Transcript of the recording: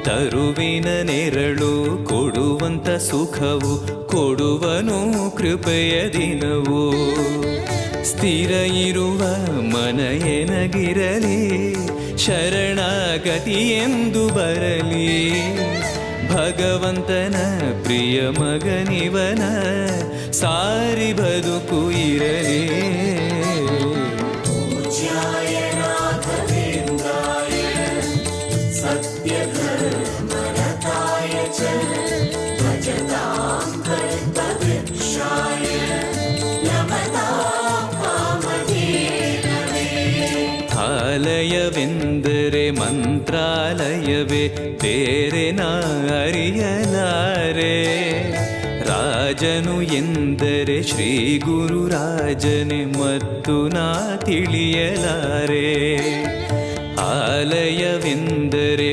ತರುವಿನ ನೆರಳು ಕೊಡುವಂತ ಸುಖವು ಕೊಡುವನು ಕೃಪೆಯ ದಿನವು. ಸ್ಥಿರ ಇರುವ ಮನ ಎನಗಿರಲಿ, ಶರಣಾಗತಿ ಎಂದು ಬರಲಿ. ಭಗವಂತನ ಪ್ರಿಯ ಮಗನಿವನ ಸಾರಿ ಬದುಕು ಇರಲಿ. ಆಲಯವೆಂದರೆ ಮಂತ್ರಾಲಯವೇ, ಬೇರೆ ನಾ ಅರಿಯಲಾರೆ. ರಾಜನು ಎಂದರೆ ಶ್ರೀ ಗುರುರಾಜನೇ ಮತ್ತು ನಾ ತಿಳಿಯಲಾರೆ. ಆಲಯವೆಂದರೆ